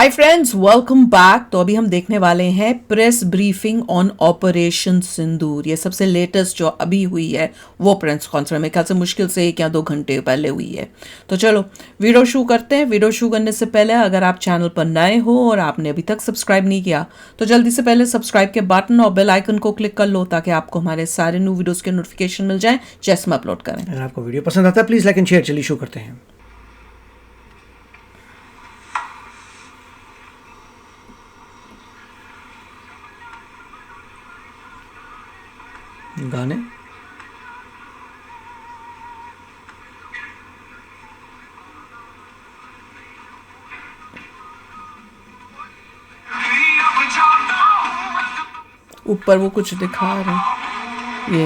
Hi friends, welcome back. तो अभी हम देखने वाले हैं प्रेस ब्रीफिंग ऑन ऑपरेशन सिंदूर। ये सबसे लेटेस्ट जो अभी हुई है वो प्रेस कॉन्फ्रेंस में ख्याल से मुश्किल से 1 या 2 घंटे पहले हुई है। तो चलो वीडियो शुरू करते हैं। वीडियो शुरू करने से पहले अगर आप चैनल पर नए हो और आपने अभी तक सब्सक्राइब नहीं किया तो जल्दी से पहले सब्सक्राइब के बटन और बेल आइकन को क्लिक कर लो ताकि आपको हमारे सारे न्यू वीडियोज़ के नोटिफिकेशन मिल जाएं जैसे हम अपलोड करें। अगर आपको वीडियो पसंद आता है प्लीज़ लाइक एंड शेयर। चलिए शुरू करते हैं। गाने ऊपर वो कुछ दिखा रहे हैं ये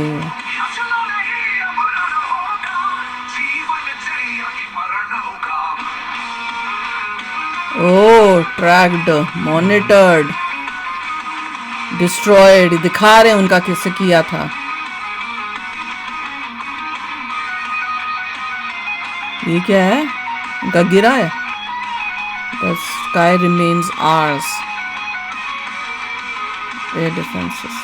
ओ ट्रैक्ड, मॉनिटर्ड, डिस्ट्रॉयड दिखा रहे हैं उनका किससे किया था। ये क्या है? उनका गिरा है। The sky remains ours. Air defenses.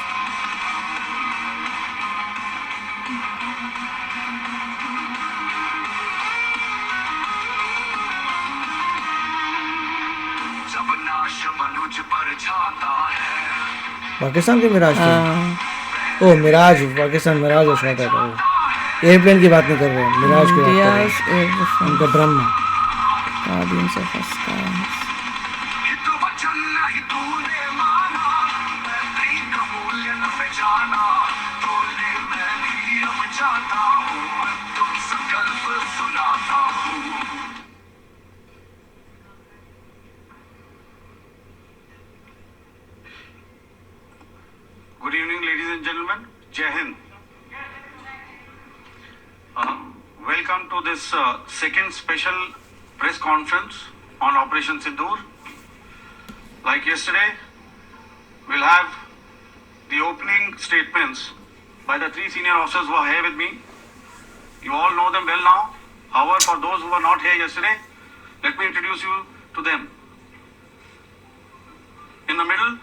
Pakistan के मिराज थे। ओ मिराज, पाकिस्तान मिराज है शायद। एयरप्लेन की बात नहीं कर रहे हैं, मिराज की बात कर रहे हैं। उनका Brahma Guardians of the skies. Good evening, ladies and gentlemen. Jai Hind. Welcome to this second special press conference on Operation Sindoor. Like yesterday, we'll have the opening statements by the 3 senior officers who are here with me. You all know them well now. However, for those who were not here yesterday, let me introduce you to them. In the middle,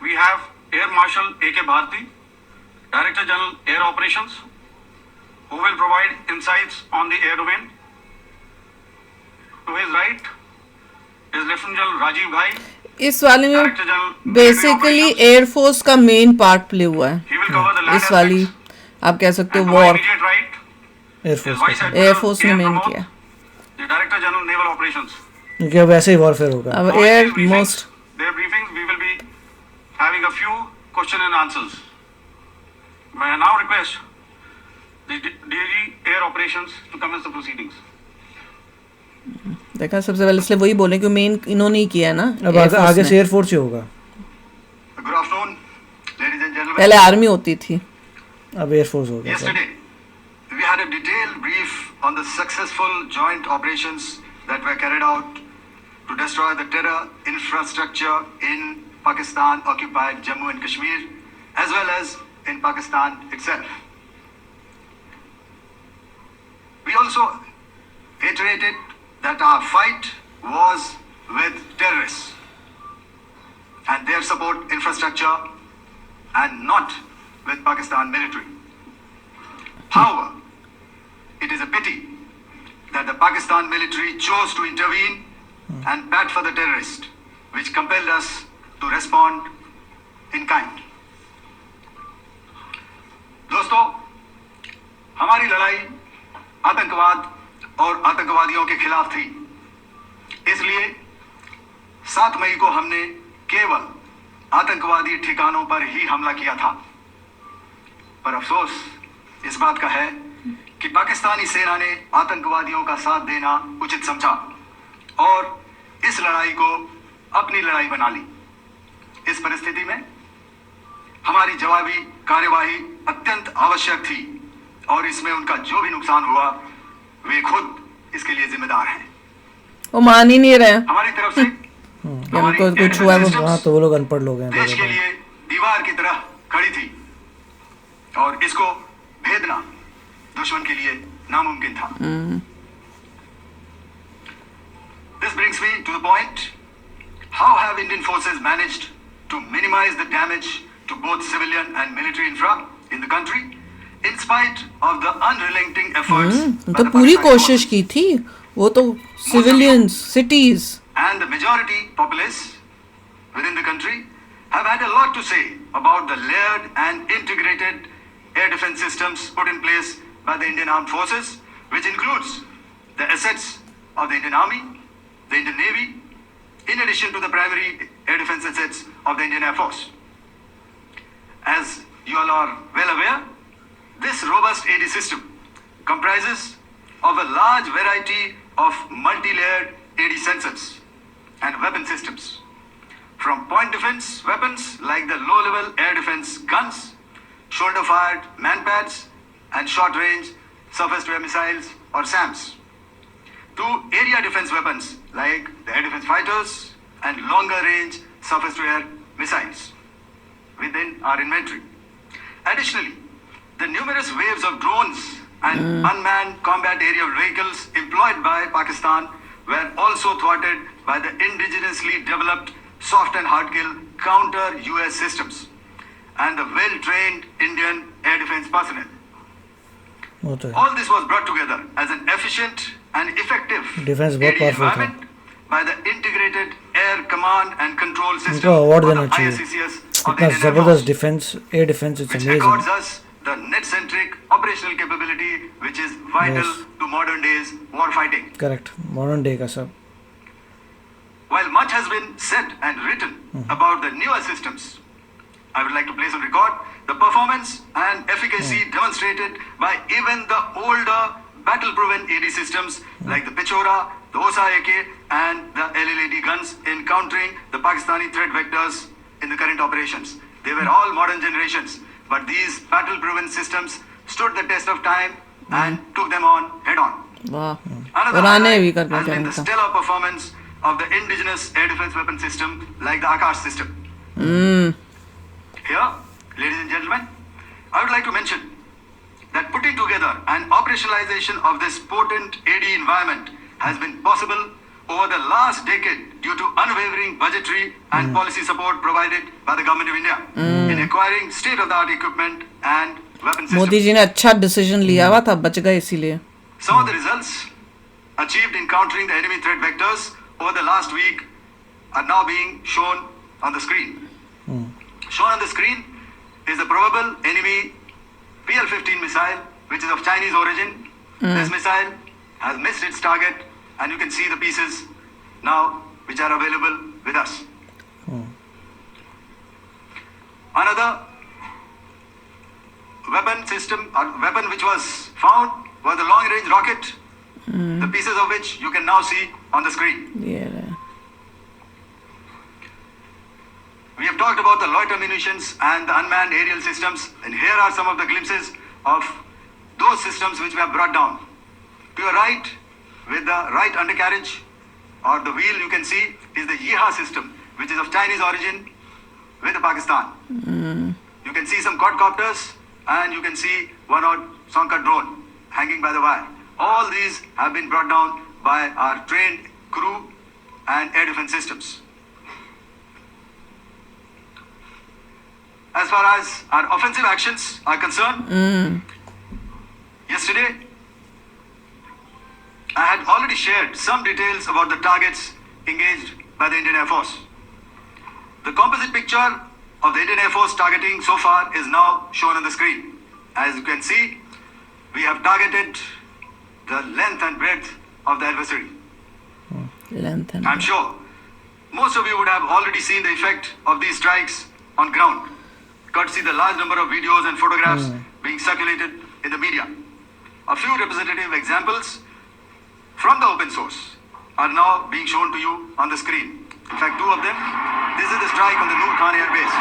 we have Air Marshal A.K. Bharti, Director General Air Operations, who will provide insights on the air domain. To his right is Lieutenant General Rajiv Ghai. इस वाले में Director General basically air force का main part play हुआ He will है। cover the land इस वाली aspects. आप कह सकते हो And to my war immediate right is air force Vice का, Admiral एयरफोर्स ने A.N. मेन Pramod, किया। the Director General Naval Operations. क्योंकि अब वैसे ही वॉरफेयर होगा। अब Following air these briefings, most their briefings, we will be having a few question and answers. May I now request the DG Air Operations to commence the proceedings. देखा सबसे पहले इसलिए वही बोले कि मेन इन्होंने ही किया है ना। अब Air Force आगे ने। से एयरफोर्स ही होगा। Good afternoon, ladies and gentlemen. पहले आर्मी होती थी। अब एयरफोर्स हो गया। Yesterday, we had a detailed brief on the successful joint operations that were carried out to destroy the terror infrastructure in Pakistan-occupied Jammu and Kashmir, as well as in Pakistan itself. We also reiterated that our fight was with terrorists and their support infrastructure and not with Pakistan military. However, it is a pity that the Pakistan military chose to intervene and bat for the terrorists, which compelled us to respond in kind. दोस्तों, हमारी लड़ाई आतंकवाद और आतंकवादियों के खिलाफ थी। इसलिए 7 मई को हमने केवल आतंकवादी ठिकानों पर ही हमला किया था। पर अफसोस इस बात का है कि पाकिस्तानी सेना ने आतंकवादियों का साथ देना उचित समझा और इस लड़ाई को अपनी लड़ाई बना ली। इस परिस्थिति में हमारी जवाबी कार्यवाही अत्यंत आवश्यक थी और इसमें उनका जो भी नुकसान हुआ वे खुद इसके लिए जिम्मेदार हैं। वो मान ही नहीं रहे। हमारी तरफ से हमको कुछ हुआ वो। हाँ तो वो लोग अनपढ़ लोग हैं। देश के लिए दीवार की तरह खड़ी थी और इसको भेदना दुश्मन के लिए नामुमकिन था। This brings me to the point Indian forces managed to minimize the damage to both civilian and military infra in the country, in spite of the unrelenting efforts by तो the पूरी Pakistani कोशिश forces. की थी वो तो civilians cities And the majority populace within the country have had a lot to say about the layered and integrated air defense systems put in place by the Indian Armed Forces, which includes the assets of the Indian Army, the Indian Navy, in addition to the primary air defense assets of the Indian Air Force. As you all are well aware, this robust AD system comprises of a large variety of multi-layered AD sensors and weapon systems, from point defense weapons like the low-level air defense guns, shoulder-fired manpads, and short-range surface-to-air missiles or SAMs, to area defense weapons like the air defense fighters and longer-range surface-to-air missiles within our inventory. Additionally, the numerous waves of drones and unmanned combat aerial vehicles employed by Pakistan were also thwarted by the indigenously developed soft and hard kill counter US systems and the well-trained Indian air defense personnel. वो तो है All this was brought together as an efficient and effective Defense बहुत AD powerful था। environment by the integrated air command and control system इनको award or देना the चाहिए। ISCCS of the इतना Indian Air Force, जबरदस्त defence air defence it's which amazing accords us the net-centric operational capability which is vital Yes. to modern days war fighting. Correct modern day का सब While much has been said and written about the newer systems, I would like to place on record the performance and efficacy demonstrated by even the older battle-proven AD systems like the Pechora, the Osa AK and the LLAD guns in countering the Pakistani threat vectors in the current operations. They were all modern generations, but these battle-proven systems stood the test of time and took them on head-on. वाह Another पुराने highlight भी करना has been the चाहिए था stellar performance of the indigenous air defense weapon system like the Akash system. Here, ladies and gentlemen, I would like to mention that putting together and operationalization of this potent AD environment has been possible over the last decade due to unwavering budgetary and policy support provided by the government of India in acquiring state-of-the-art equipment and weapon systems. Modi ji ने अच्छा decision लिया हुआ था बच गए इसीलिए Some of the results achieved in countering the enemy threat vectors over the last week are now being shown on the screen. Shown on the screen is the probable enemy PL-15 missile, which is of Chinese origin. This missile has missed its target, and you can see the pieces now which are available with us. Another weapon system or weapon which was found was the long-range rocket, the pieces of which you can now see on the screen. ये We have talked about the loiter munitions and the unmanned aerial systems, and here are some of the glimpses of those systems which we have brought down. To your right, with the right undercarriage or the wheel, you can see is the Yeeha system, which is of Chinese origin with Pakistan. You can see some quadcopters and you can see one odd Sonka drone hanging by the wire. All these have been brought down by our trained crew and air defense systems. As far as our offensive actions are concerned, yesterday I had already shared some details about the targets engaged by the Indian Air Force. The composite picture of the Indian Air Force targeting so far is now shown on the screen. As you can see, we have targeted the length and breadth of the adversary. Length I'm sure most of you would have already seen the effect of these strikes on ground, courtesy the large number of videos and photographs being circulated in the media. A few representative examples from the open source are now being shown to you on the screen. In fact, two of them. This is the strike on the Noor Khan Air Base.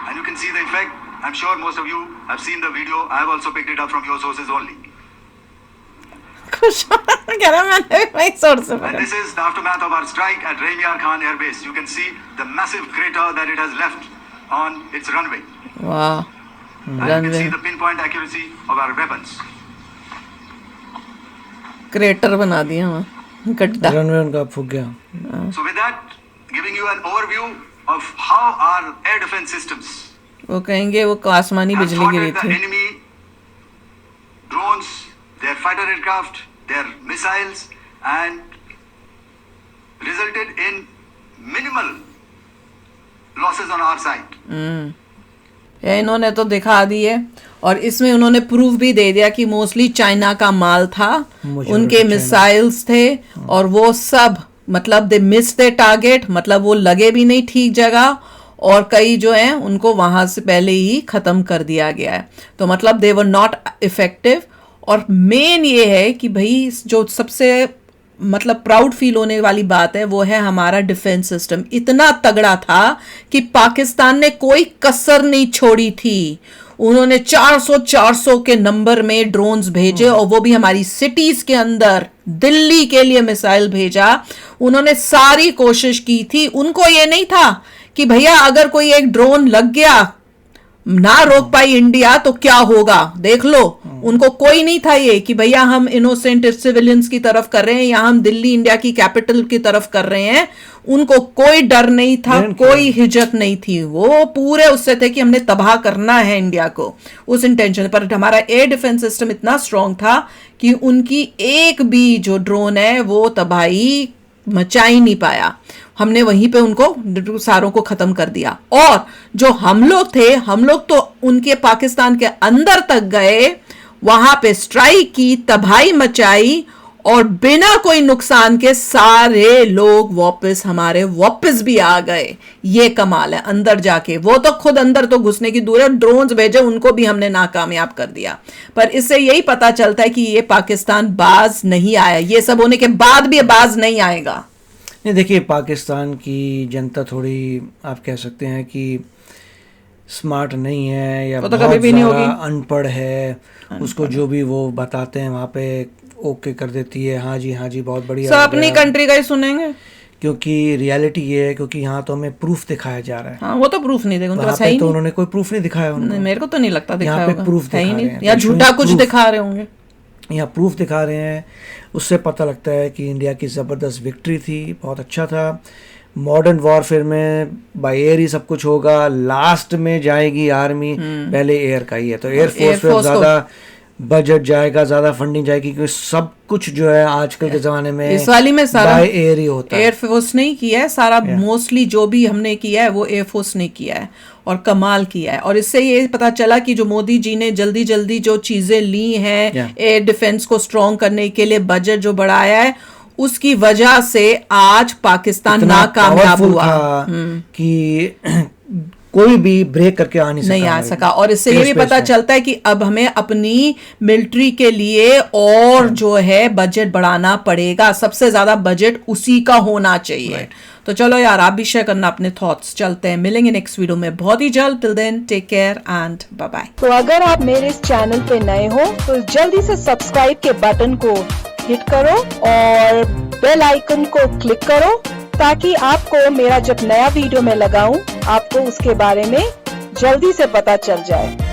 And you can see the effect. I'm sure most of you have seen the video. I have also picked it up from your sources only. कुछ कह रहा मैंने वही source से And पकड़ा this is the aftermath of our strike at Raimiar Khan Air Base. You can see the massive crater that it has left on its runway. वाह And you can runway see the pinpoint accuracy of our weapons. Crater बना दिया वहाँ गड्ढा। Runway उनका फूक गया। So with that, giving you an overview of how our air defense systems वो कहेंगे वो आसमानी have बिजली गिरी thwarted the थी। enemy drones, their fighter aircraft, their missiles, and resulted in minimal losses on our side. ये इन्होंने तो दिखा दी है, और इसमें उन्होंने प्रूफ भी दे दिया कि मोस्टली चाइना का माल था, उनके मिसाइल्स थे, और वो सब मतलब दे मिस द टारगेट, मतलब वो लगे भी नहीं ठीक जगह, और कई जो हैं उनको वहां से पहले ही खत्म कर दिया गया है। तो मतलब दे वर नॉट इफेक्टिव। और मेन ये है कि भाई जो सबसे मतलब प्राउड फील होने वाली बात है वो है हमारा डिफेंस सिस्टम इतना तगड़ा था कि पाकिस्तान ने कोई कसर नहीं छोड़ी थी। उन्होंने 400 के नंबर में ड्रोन्स भेजे, और वो भी हमारी सिटीज के अंदर। दिल्ली के लिए मिसाइल भेजा, उन्होंने सारी कोशिश की थी। उनको ये नहीं था कि भैया अगर कोई एक ड्रोन लग गया ना रोक पाई इंडिया तो क्या होगा, देख लो। उनको कोई नहीं था ये कि भैया हम इनोसेंट सिविलियंस की तरफ कर रहे हैं या हम दिल्ली इंडिया की कैपिटल की तरफ कर रहे हैं। उनको कोई डर नहीं था, कोई हिचक नहीं थी। वो पूरे उससे थे कि हमने तबाह करना है इंडिया को, उस इंटेंशन पर। हमारा एयर डिफेंस सिस्टम इतना स्ट्रांग था कि उनकी एक भी जो ड्रोन है वो तबाही मचा ही नहीं पाया। हमने वहीं पे उनको सारों को खत्म कर दिया। और जो हम लोग थे, हम लोग तो उनके पाकिस्तान के अंदर तक गए, वहां पे स्ट्राइक की, तबाही मचाई, और बिना कोई नुकसान के सारे लोग वापस भी आ गए। ये कमाल है अंदर जाके। वो तो खुद अंदर तो घुसने की दूर है, ड्रोन्स भेजे उनको भी हमने नाकामयाब कर दिया। पर इससे यही पता चलता है कि ये पाकिस्तान बाज नहीं आया, ये सब होने के बाद भी बाज नहीं आएगा। नहीं, देखिए पाकिस्तान की जनता थोड़ी आप कह सकते हैं कि स्मार्ट नहीं है, या तो कभी भी नहीं होगी, अनपढ़ है। उसको जो भी वो बताते हैं वहाँ पे ओके कर देती है, हाँ जी बहुत बढ़िया। सब अपनी कंट्री का ही सुनेंगे, क्योंकि रियलिटी ये है, क्योंकि यहाँ तो हमें प्रूफ दिखाया जा रहा है। हाँ, वो तो प्रूफ नहीं देगा, उनके पास है ही तो नहीं। उन्होंने कोई प्रूफ नहीं दिखाया उनको। मेरे को तो नहीं लगता दिखाया होगा। प्रूफ है ही नहीं, हैं, या झूठा कुछ दिखा रहे होंगे। यहाँ प्रूफ दिखा रहे हैं, उससे पता लगता है कि इंडिया की ज़बरदस्त विक्ट्री थी, बहुत अच्छा था। मॉडर्न वॉरफेयर में बाय एयर ही सब कुछ होगा, लास्ट में जाएगी आर्मी, पहले एयर का ही है। तो एयरफोर्स पे ज़्यादा बजट जाएगा, ज़्यादा फंडिंग जाएगी, क्योंकि सब कुछ जो है आजकल के ज़माने में इस वाली में सारा बाय एयर ही होता है। एयरफोर्स नहीं किया है सारा, मोस्टली जो भी हमने किया है वो एयरफोर्स ने किया है, और कमाल किया है। और इससे ये पता चला कि जो मोदी जी ने जल्दी जल्दी जो चीज़ें ली हैं एयर डिफेंस को स्ट्रॉन्ग करने के लिए, बजट जो बढ़ाया है, उसकी वजह से आज पाकिस्तान नाकामयाब हुआ कि कोई भी ब्रेक करके नहीं आ सका। और इससे ये भी पता चलता है कि अब हमें अपनी मिलिट्री के लिए और जो है बजट बढ़ाना पड़ेगा। सबसे ज्यादा बजट उसी का होना चाहिए। तो चलो यार, आप भी शेयर करना अपने थॉट्स। चलते हैं, मिलेंगे नेक्स्ट वीडियो में बहुत ही जल्द। Till then take care and bye bye. तो अगर आप मेरे इस चैनल पे नए हो तो जल्दी से सब्सक्राइब के बटन को हिट करो और बेल आइकन को क्लिक करो, ताकि आपको मेरा जब नया वीडियो मैं लगाऊं आपको उसके बारे में जल्दी से पता चल जाए।